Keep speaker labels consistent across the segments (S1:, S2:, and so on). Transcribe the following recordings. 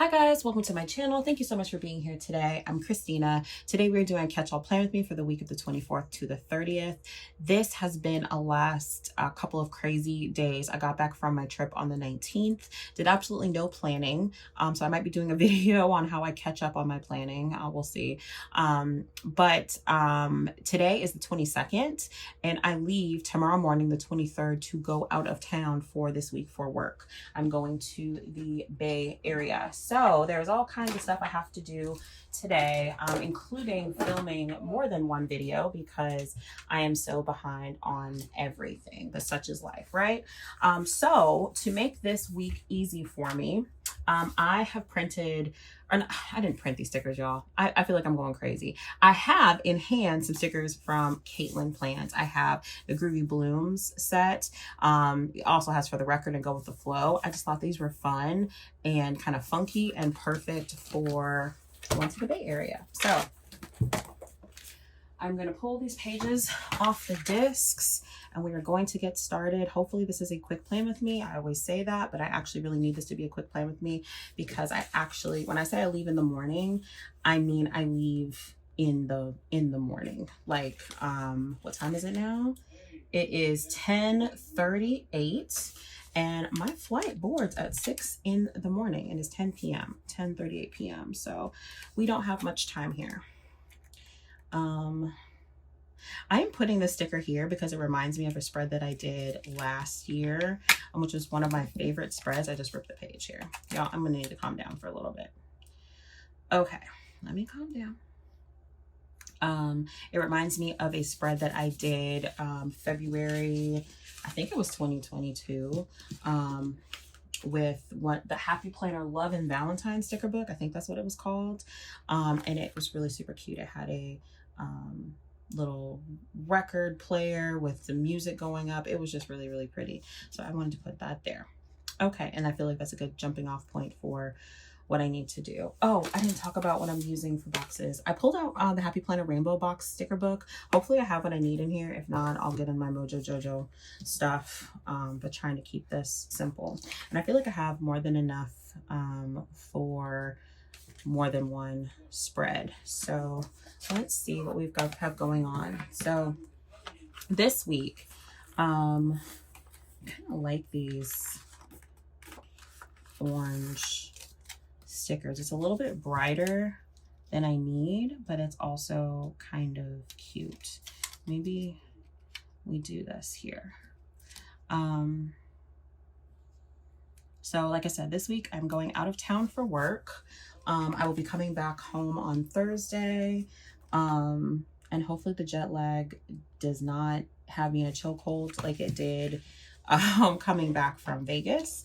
S1: Hi guys, welcome to my channel. Thank you so much for being here today. I'm Christina. Today we're doing Catchall Plan with me for the week of the 24th to the 30th. This has been a last couple of crazy days. I got back from my trip on the 19th, did absolutely no planning. So I might be doing a video on how I catch up on my planning. We'll see. But today is the 22nd and I leave tomorrow morning, the 23rd, to go out of town for this week for work. I'm going to the Bay Area. So there's all kinds of stuff I have to do today, including filming more than one video because I am so behind on everything, but such is life, right? So to make this week easy for me, I have printed, or I didn't print these stickers, y'all. I feel like I'm going crazy. I have in hand some stickers from KatelynPlans. I have the Groovy Blooms set. It also has For the Record and Go with the Flow. I just thought these were fun and kind of funky and perfect for going to the Bay Area. So I'm going to pull these pages off the discs and we are going to get started. Hopefully this is a quick plan with me. I always say that, but I actually really need this to be a quick plan with me because I actually, when I say I leave in the morning, I mean I leave in the morning. Like, what time is it now? It is 10:38 and my flight boards at 6 in the morning and it's 10 p.m., 10:38 p.m. So we don't have much time here. I am putting this sticker here because it reminds me of a spread that I did last year, which was one of my favorite spreads. I just ripped the page here. Y'all, I'm gonna need to calm down for a little bit. Okay, let me calm down. It reminds me of a spread that I did February, I think it was 2022, with the Happy Planner Love and Valentine sticker book. I think that's what it was called. And it was really super cute. It had a little record player with the music going up. It was just really, really pretty. So I wanted to put that there. Okay, and I feel like that's a good jumping off point for what I need to do. Oh, I didn't talk about what I'm using for boxes. I pulled out the Happy Planner Rainbow Box sticker book. Hopefully I have what I need in here. If not, I'll get in my Mojo Jojo stuff, but trying to keep this simple. And I feel like I have more than enough for more than one spread. So let's see what we've got have going on. So this week, I kind of like these orange stickers. It's a little bit brighter than I need, but it's also kind of cute. Maybe we do this here. So like I said, this week I'm going out of town for work. I will be coming back home on Thursday. And hopefully the jet lag does not have me in a chokehold like it did coming back from Vegas.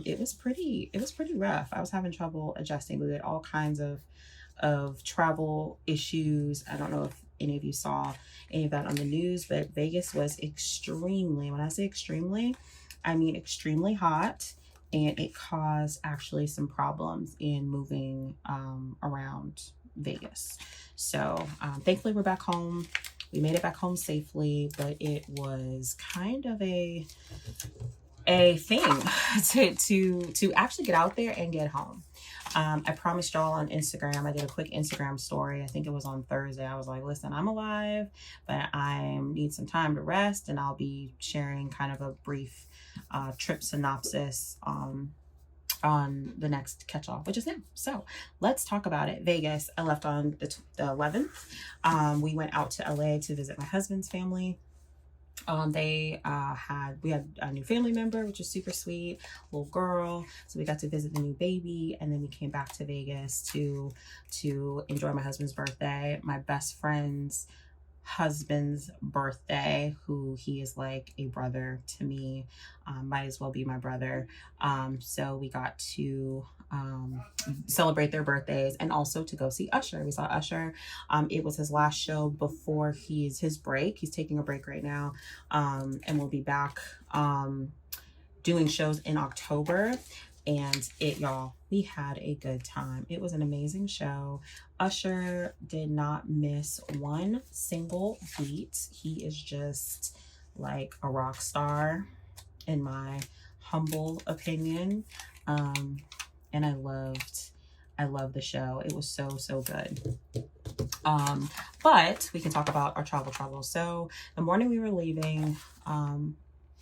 S1: It was pretty rough. I was having trouble adjusting. We had all kinds of travel issues. I don't know if any of you saw any of that on the news, but Vegas was extremely, when I say extremely, I mean extremely hot, and it caused actually some problems in moving around Vegas. So thankfully we're back home. We made it back home safely, but it was kind of a thing to actually get out there and get home. I promised y'all on Instagram, I did a quick Instagram story. I think it was on Thursday. I was like, listen, I'm alive, but I need some time to rest, and I'll be sharing kind of a brief trip synopsis on the next catch-all, which is now. So let's talk about it. Vegas, I left on the 11th. We went out to LA to visit my husband's family. We had a new family member, which was super sweet, little girl. So we got to visit the new baby, and then we came back to Vegas to enjoy my husband's birthday. My best friend's husband's birthday, who he is like a brother to me, might as well be my brother. So we got to celebrate their birthdays and also to go see Usher. We saw Usher. It was his last show before his break. He's taking a break right now, and we'll be back doing shows in October. And y'all, we had a good time. It was an amazing show. Usher did not miss one single beat. He is just like a rock star, in my humble opinion. and I loved the show. It was so good. But we can talk about our travel troubles. So the morning we were leaving,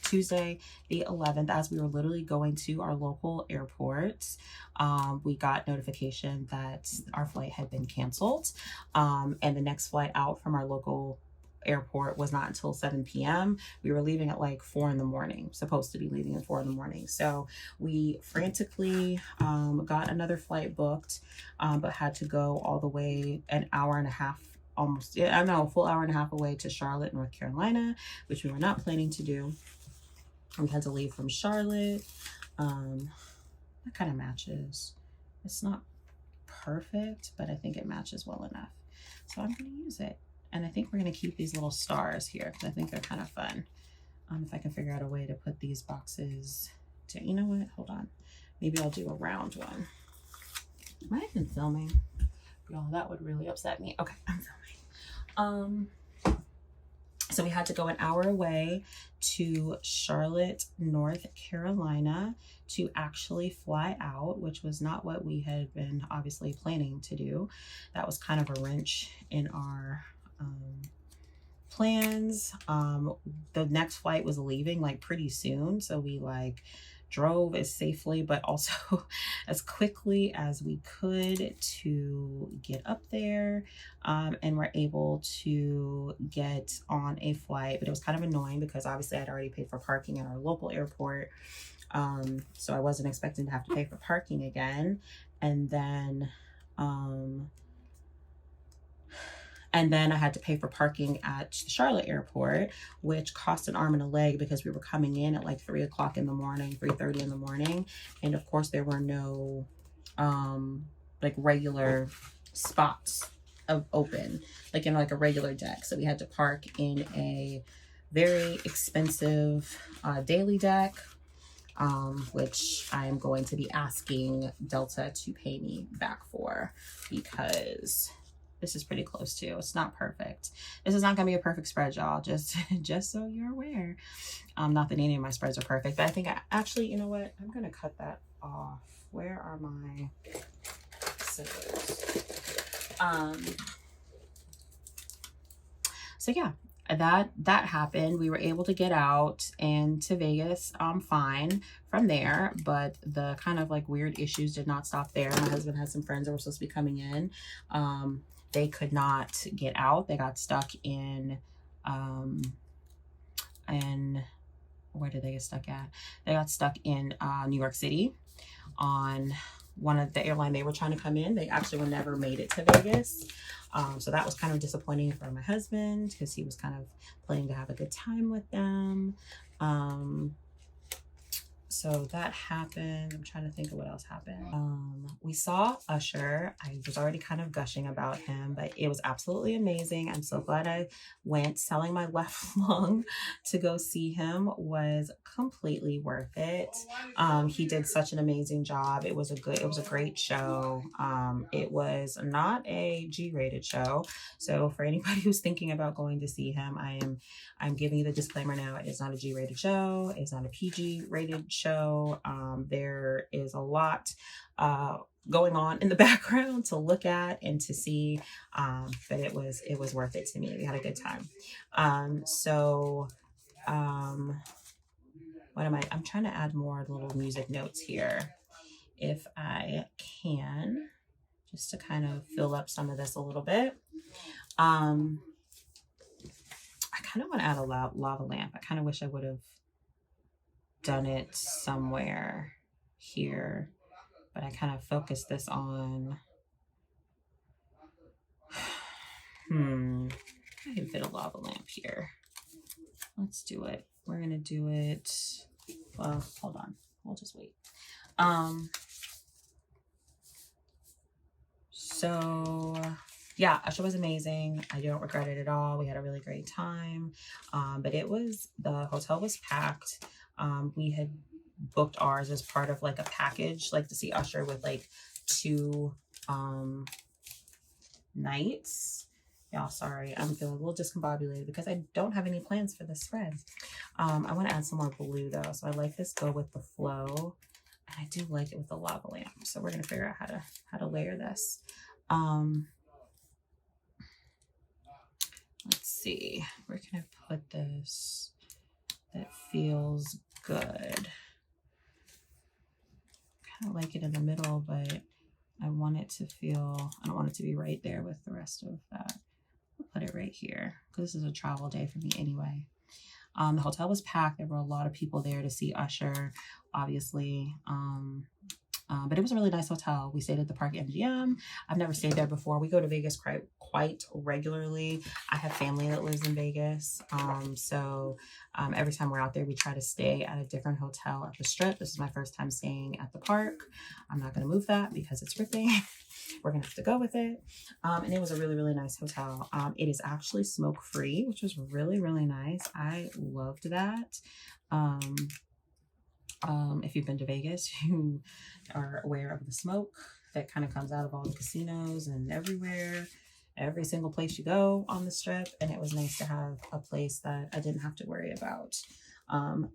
S1: Tuesday the 11th, as we were literally going to our local airport, we got notification that our flight had been canceled, and the next flight out from our local airport was not until 7 p.m. We were leaving at like 4 in the morning, supposed to be leaving at 4 in the morning. So we frantically got another flight booked, but had to go all the way an hour and a half, almost, I don't know, a full hour and a half away to Charlotte, North Carolina, which we were not planning to do. We had to leave from Charlotte. That kind of matches. It's not perfect, but I think it matches well enough. So I'm going to use it. And I think we're going to keep these little stars here because I think they're kind of fun. If I can figure out a way to put these boxes to, you know what? Hold on. Maybe I'll do a round one. Am I even filming? Y'all, that would really upset me. Okay, I'm filming. So we had to go an hour away to Charlotte, North Carolina to actually fly out, which was not what we had been obviously planning to do. That was kind of a wrench in our plans. The next flight was leaving like pretty soon, so we like drove as safely but also as quickly as we could to get up there, and we're able to get on a flight. But it was kind of annoying because obviously I'd already paid for parking at our local airport, so I wasn't expecting to have to pay for parking again. And then I had to pay for parking at the Charlotte airport, which cost an arm and a leg because we were coming in at like 3 o'clock in the morning, 3:30 in the morning. And of course there were no like regular spots open, like in like a regular deck. So we had to park in a very expensive daily deck, which I'm going to be asking Delta to pay me back for because this is pretty close to. It's not perfect. This is not gonna be a perfect spread, y'all. Just so you're aware. Not that any of my spreads are perfect, but I think actually, you know what? I'm gonna cut that off. Where are my scissors? So yeah, that happened. We were able to get out and to Vegas fine from there, but the kind of like weird issues did not stop there. My husband had some friends that were supposed to be coming in. They could not get out. They got stuck in and where did they get stuck at? They got stuck in New York City on one of the airline they were trying to come in. They actually were never made it to Vegas. So that was kind of disappointing for my husband because he was kind of planning to have a good time with them. So that happened. I'm trying to think of what else happened. We saw Usher. I was already kind of gushing about him, but it was absolutely amazing. I'm so glad I went. Selling my left lung to go see him was completely worth it. He did such an amazing job. It was a great show. It was not a G-rated show. So for anybody who's thinking about going to see him, I'm giving you the disclaimer now. It's not a G-rated show. It's not a PG-rated show. There is a lot going on in the background to look at and to see, but it was worth it to me. We had a good time. I'm trying to add more little music notes here if I can, just to kind of fill up some of this a little bit. I kind of want to add a lava lamp. I kind of wish I would have done it somewhere here, but I kind of focused this on I can fit a lava lamp here. Let's do it. We're gonna do it. Well, hold on, we'll just wait. So yeah, Usher was amazing. I don't regret it at all. We had a really great time. But the hotel was packed. We had booked ours as part of like a package, like to see Usher with like 2 nights. Y'all, sorry, I'm feeling a little discombobulated because I don't have any plans for this spread. I want to add some more blue though, so I like this go with the flow And I do like it with the lava lamp. So we're gonna figure out how to layer this. Let's see, where can I put this that feels good? Kind of like it in the middle, but I want it to feel, I don't want it to be right there with the rest of that. I'll put it right here because this is a travel day for me anyway. The hotel was packed. There were a lot of people there to see Usher, obviously. But it was a really nice hotel. We stayed at the Park MGM. I've never stayed there before. We go to Vegas quite regularly. I have family that lives in Vegas. So every time we're out there, we try to stay at a different hotel at the Strip. This is my first time staying at the park. I'm not going to move that because it's ripping. We're going to have to go with it. And it was a really, really nice hotel. It is actually smoke-free, which was really, really nice. I loved that. If you've been to Vegas, you are aware of the smoke that kind of comes out of all the casinos and everywhere, every single place you go on the Strip. And it was nice to have a place that I didn't have to worry about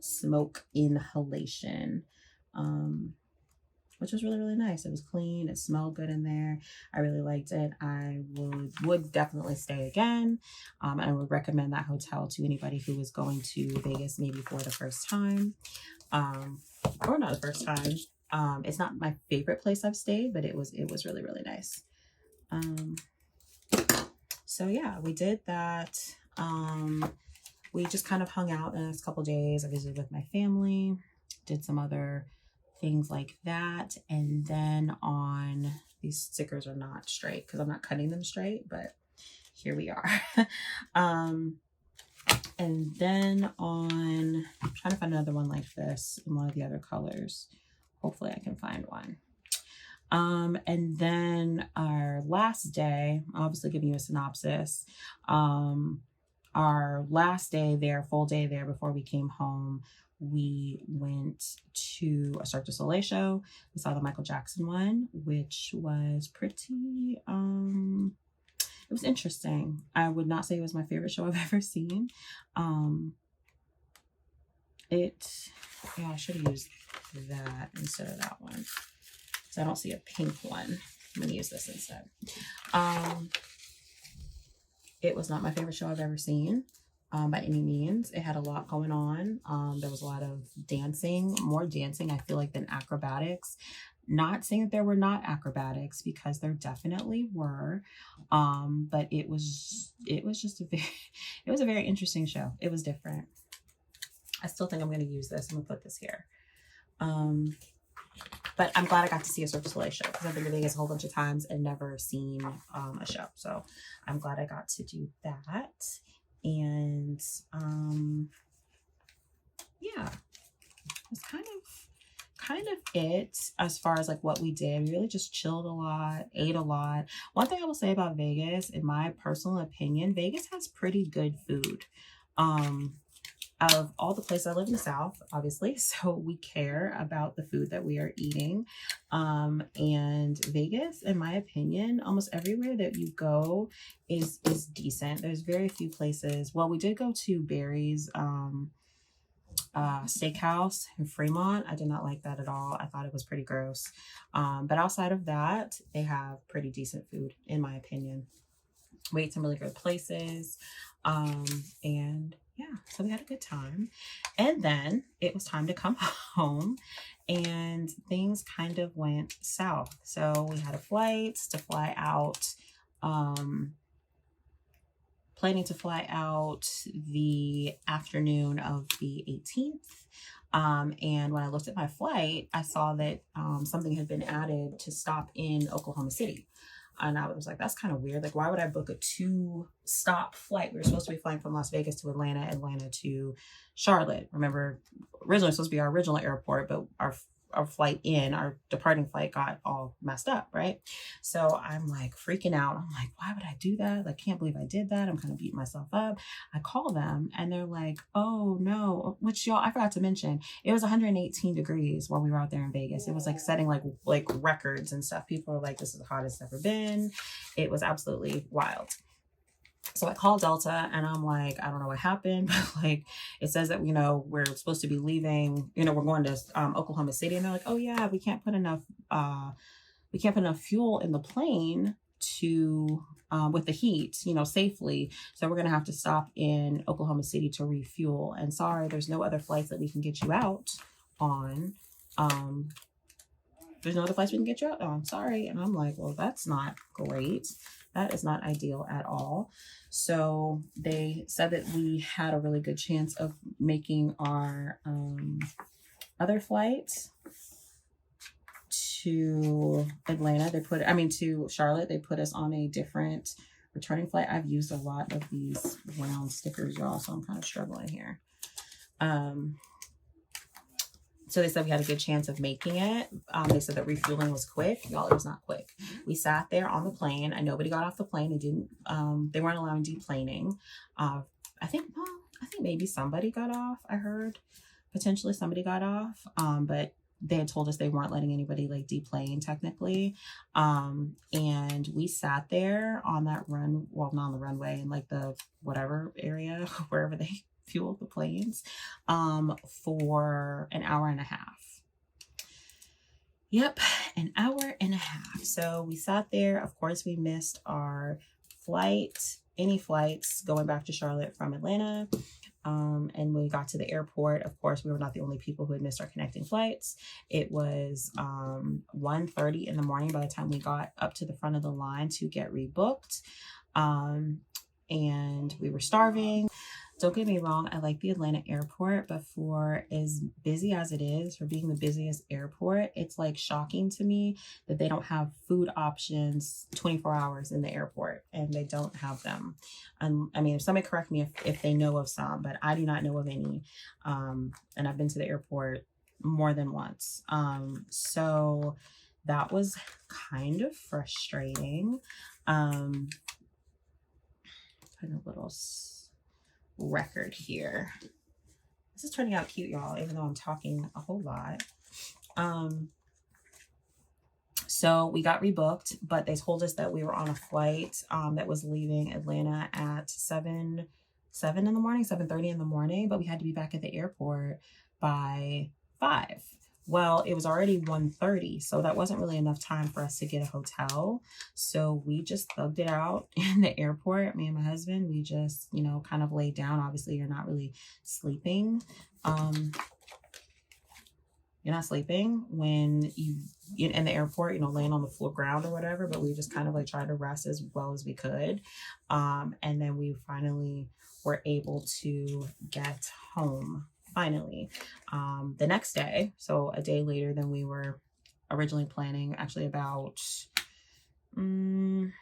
S1: smoke inhalation, which was really, really nice. It was clean. It smelled good in there. I really liked it. I would definitely stay again. I would recommend that hotel to anybody who is going to Vegas maybe for the first time. Or not the first time. It's not my favorite place I've stayed, but it was really, really nice. So yeah, we did that. We just kind of hung out the next couple days. I visited with my family, did some other things like that. And then on, these stickers are not straight because I'm not cutting them straight, but here we are. And then on, I'm trying to find another one like this in one of the other colors. Hopefully I can find one. And then our last day, obviously giving you a synopsis. Our last day there, full day there before we came home, we went to a Cirque du Soleil show. We saw the Michael Jackson one, which was pretty, it was interesting. I would not say it was my favorite show I've ever seen. Yeah, I should have used that instead of that one. So I don't see a pink one. I'm gonna use this instead. It was not my favorite show I've ever seen by any means. It had a lot going on. There was a lot of dancing, more dancing, I feel like, than acrobatics. Not saying that there were not acrobatics, because there definitely were, but it was just it was a very interesting show. It was different. I still think I'm going to use this. I'm going to put this here. But I'm glad I got to see a Cirque du Soleil show, because I've been to Vegas a whole bunch of times and never seen a show. So I'm glad I got to do that. And yeah, it's kind of it as far as like what we did. We really just chilled a lot, ate a lot. One thing I will say about Vegas, in my personal opinion, Vegas has pretty good food. Of all the places, I live in the South, obviously, so we care about the food that we are eating. And Vegas, in my opinion, almost everywhere that you go is decent. There's very few places. Well, we did go to Barry's steakhouse in Fremont. I did not like that at all. I thought it was pretty gross. But outside of that, they have pretty decent food, in my opinion. We ate some really good places. And yeah, so we had a good time. And then it was time to come home, and things kind of went south. So we had a flight to fly out, planning to fly out the afternoon of the 18th. And when I looked at my flight, I saw that something had been added to stop in Oklahoma City. And I was like, that's kind of weird. Like, why would I book a 2-stop flight? We were supposed to be flying from Las Vegas to Atlanta, Atlanta to Charlotte. Remember, originally it was supposed to be our original airport, but our departing flight got all messed up, right? So I'm like freaking out. I'm like, why would I do that? I can't believe I did that. I'm kind of beating myself up. I call them and they're like, oh no, which y'all, I forgot to mention, it was 118 degrees while we were out there in Vegas. It was like setting like records and stuff. People were like, this is the hottest it's ever been. It was absolutely wild. So I called Delta and I'm like, I don't know what happened, but like it says that, we're supposed to be leaving, we're going to Oklahoma City. And they're like, oh yeah, we can't put enough fuel in the plane to with the heat, safely. So we're gonna have to stop in Oklahoma City to refuel. And sorry, there's no other flights that we can get you out on. There's no other flights we can get you out on. Sorry. And I'm like, well, that's not great. That is not ideal at all. So they said that we had a really good chance of making our other flight to Atlanta. To Charlotte. They put us on a different returning flight. I've used a lot of these round stickers, y'all, so I'm kind of struggling here. So they said we had a good chance of making it. They said that refueling was quick. Y'all, it was not quick. We sat there on the plane and nobody got off the plane. They weren't allowing deplaning. I think maybe somebody got off. I heard potentially somebody got off. But they had told us they weren't letting anybody like deplane technically. And we sat there on that not on the runway, in like the whatever area, wherever they fueled the planes, for an hour and a half. Yep, an hour and a half. So we sat there. Of course, we missed our flight, any flights going back to Charlotte from Atlanta. And when we got to the airport, of course, we were not the only people who had missed our connecting flights. It was 1:30 in the morning by the time we got up to the front of the line to get rebooked. And we were starving. Don't get me wrong, I like the Atlanta airport, but for as busy as it is, for being the busiest airport, it's like shocking to me that they don't have food options 24 hours in the airport, and they don't have them. If somebody correct me if they know of some, but I do not know of any. And I've been to the airport more than once. So that was kind of frustrating. Put a little record here. This is turning out cute, y'all, even though I'm talking a whole lot. So we got rebooked, but they told us that we were on a flight that was leaving Atlanta at 7 in the morning, 7:30 in the morning, but we had to be back at the airport by 5. Well, it was already 1:30, so that wasn't really enough time for us to get a hotel. So we just thugged it out in the airport. Me and my husband, we just, kind of laid down. Obviously, you're not really sleeping. You're not sleeping when you're in the airport, laying on the floor ground or whatever, but we just kind of like tried to rest as well as we could. And then we finally were able to get home. Finally, the next day, so a day later than we were originally planning, actually about 12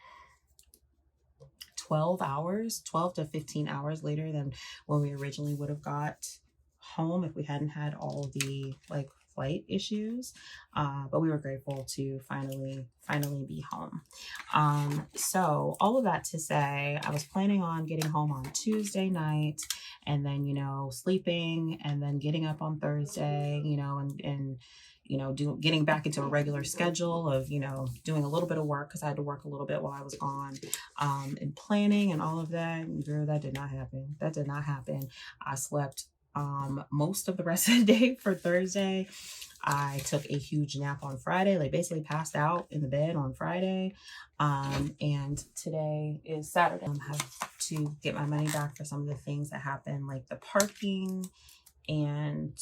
S1: to 15 hours later than when we originally would have got home if we hadn't had all the like flight issues. But we were grateful to finally be home. So all of that to say, I was planning on getting home on Tuesday night and then, sleeping and then getting up on Thursday, and getting back into a regular schedule of, doing a little bit of work because I had to work a little bit while I was gone, and planning and all of that. Girl, that did not happen. I slept most of the rest of the day for Thursday. I took a huge nap on Friday, like basically passed out in the bed on Friday. And today is Saturday. I have to get my money back for some of the things that happened, like the parking and,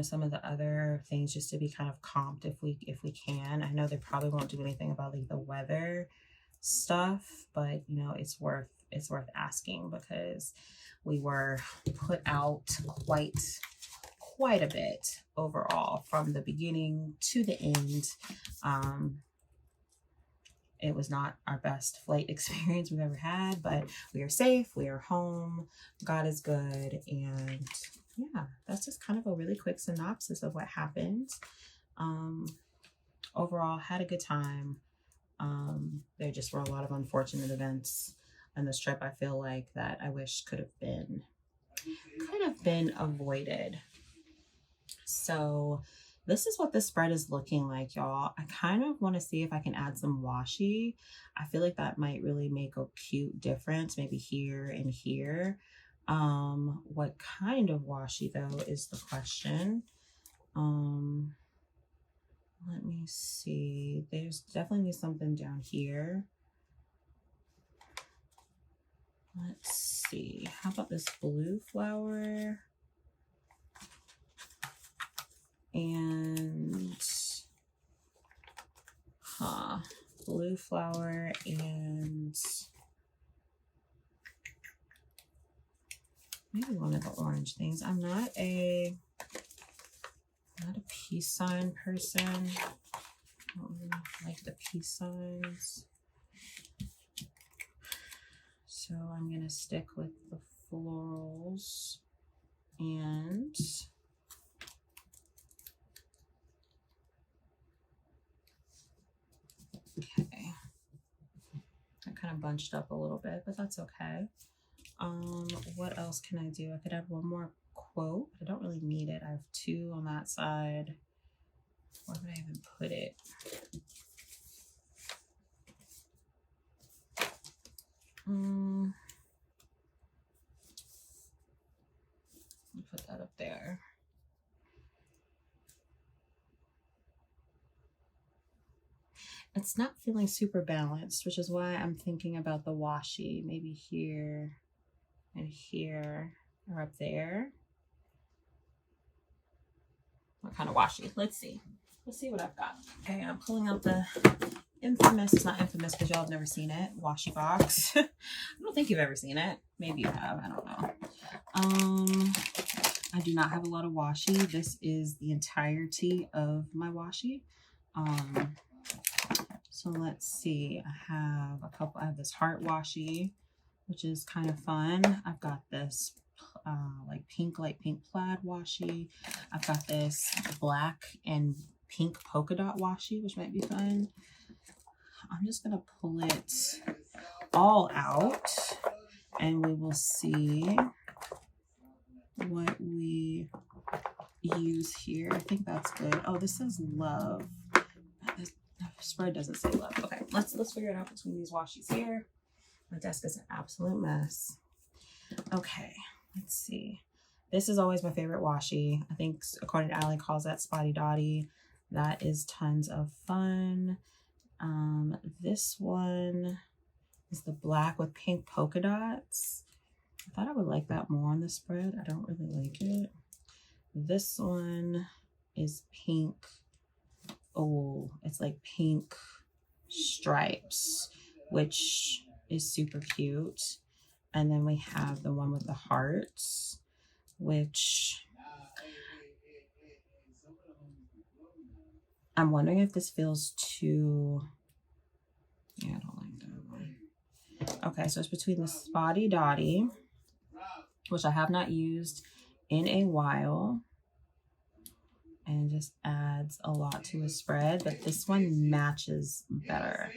S1: some of the other things, just to be kind of comped if we can. I know they probably won't do anything about like the weather stuff, but it's worth asking because we were put out quite a bit overall from the beginning to the end. It was not our best flight experience we've ever had, but we are safe, we are home, God is good, and yeah, that's just kind of a really quick synopsis of what happened. Overall, had a good time. There just were a lot of unfortunate events on this trip, I feel like, that I wish could have been avoided. So this is what this spread is looking like, y'all. I kind of want to see if I can add some washi. I feel like that might really make a cute difference, maybe here and here. What kind of washi though is the question. Let me see. There's definitely something down here. Let's see. How about this blue flower? And blue flower and maybe one of the orange things. I'm not a peace sign person. I don't really like the peace signs. So I'm gonna stick with the florals and okay. I kind of bunched up a little bit, but that's okay. What else can I do? I could add one more quote, but I don't really need it. I have two on that side. Where would I even put it? I'll put that up there. It's not feeling super balanced, which is why I'm thinking about the washi. Maybe here and here or up there. What kind of washi? Let's see. Let's see what I've got. Okay, I'm pulling out the infamous, it's not infamous because y'all have never seen it, washi box. I don't think you've ever seen it. Maybe you have, I don't know. I do not have a lot of washi. This is the entirety of my washi. So let's see, I have this heart washi, which is kind of fun. I've got this light pink plaid washi. I've got this black and pink polka dot washi, which might be fun. I'm just gonna pull it all out and we will see what we use here. I think that's good. Oh, this says love. This spread doesn't say love. Okay, let's figure it out between these washis here. My desk is an absolute mess. Okay, let's see. This is always my favorite washi. I think according to Allie calls that Spotty Dotty. That is tons of fun. This one is the black with pink polka dots. I thought I would like that more on the spread. I don't really like it. This one is pink. Oh, it's like pink stripes, which is super cute. And then we have the one with the hearts, which I'm wondering if this feels too, yeah, I don't like that one. Okay, so it's between the Spotty Dotty, which I have not used in a while, and just adds a lot to a spread, but this one matches better.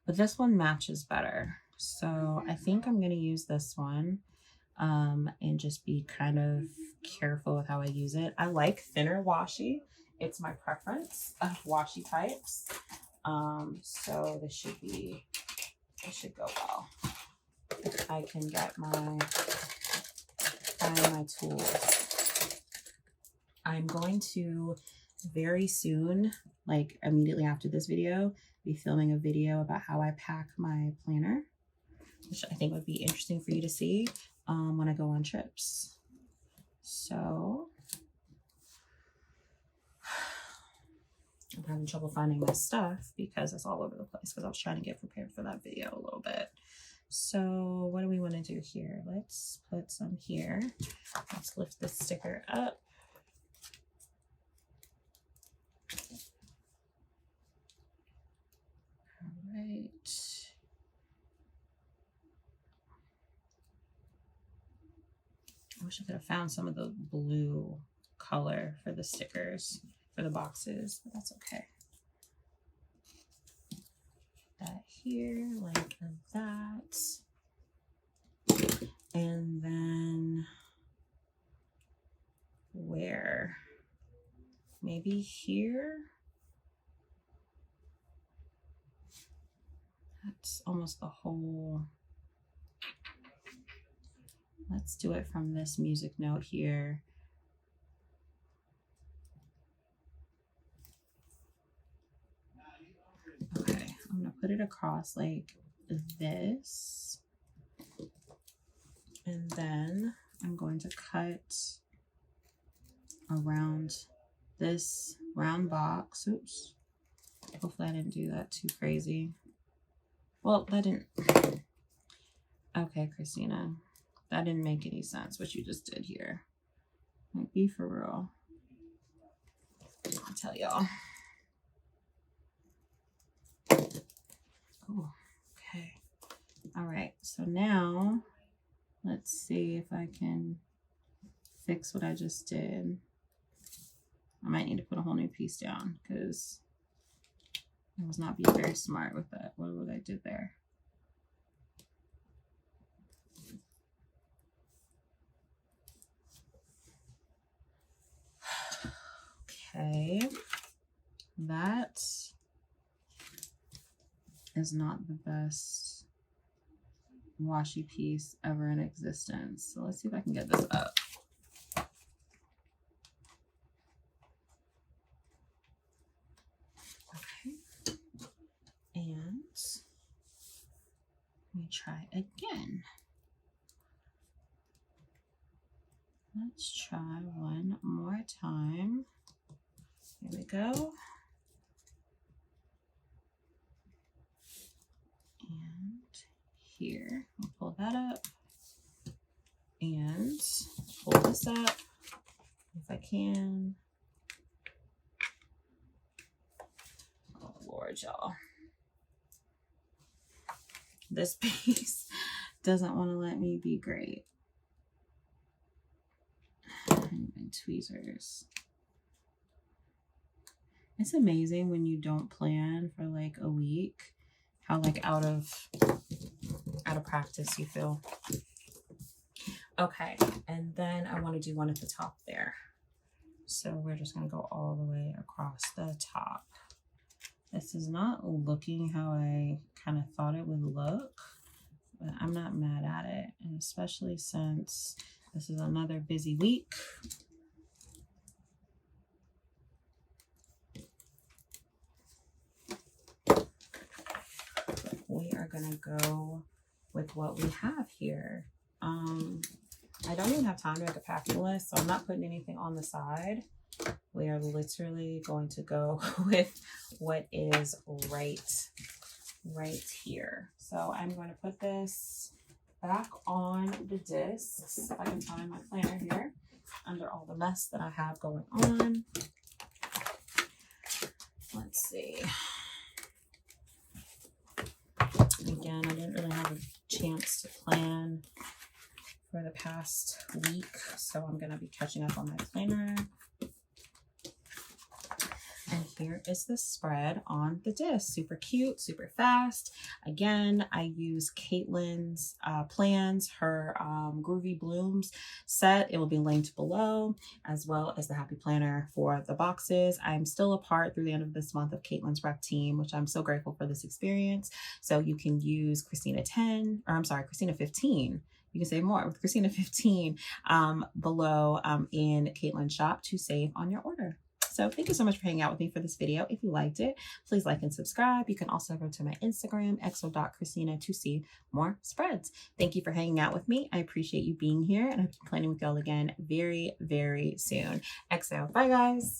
S1: But this one matches better. So I think I'm going to use this one and just be kind of careful with how I use it. I like thinner washi. It's my preference of washi types. So this should go well. If I can get my tools. I'm going to very soon, like immediately after this video, be filming a video about how I pack my planner, which I think would be interesting for you to see when I go on trips. So I'm having trouble finding my stuff because it's all over the place because I was trying to get prepared for that video a little bit. So what do we want to do here? Let's put some here. Let's lift this sticker up. All right. I wish I could have found some of the blue color for the stickers, for the boxes, but that's okay. here like that. And then where? Maybe here? That's almost the whole. Let's do it from this music note here. Okay, I'm gonna put it across like this. And then I'm going to cut around this round box. Oops. Hopefully I didn't do that too crazy. Well, that didn't. Okay, Christina. That didn't make any sense what you just did here. Like, be for real. I'll tell y'all. Oh, okay. All right. So now let's see if I can fix what I just did. I might need to put a whole new piece down because I was not being very smart with that. What I did there. Okay, that is not the best washi piece ever in existence. So let's see if I can get this up. Okay, and let me try again. Let's try one more time. Here we go. And here, I'll pull that up and pull this up if I can. Oh Lord, y'all. This piece doesn't want to let me be great. And tweezers. It's amazing when you don't plan for like a week, how like out of practice you feel. Okay, and then I want to do one at the top there. So we're just going to go all the way across the top. This is not looking how I kind of thought it would look, but I'm not mad at it, and especially since this is another busy week. We are gonna go with what we have here. I don't even have time to make a packing list, so I'm not putting anything on the side. We are literally going to go with what is right here. So I'm going to put this back on the discs, if I can find my planner here, under all the mess that I have going on. Let's see. Again, I didn't really have a chance to plan for the past week, so I'm going to be catching up on my planner. And here is the spread on the disc. Super cute, super fast. Again, I use Katelyn's plans, her Groovy Blooms set. It will be linked below, as well as the Happy Planner for the boxes. I'm still a part through the end of this month of Katelyn's rep team, which I'm so grateful for this experience. So you can use Christina 10, or I'm sorry, Christina 15. You can save more with Christina 15 below in Katelyn's shop to save on your order. So thank you so much for hanging out with me for this video. If you liked it, please like and subscribe. You can also go to my Instagram, exo.christina, to see more spreads. Thank you for hanging out with me. I appreciate you being here, and I'll be planning with y'all again very, very soon. XO. Bye, guys.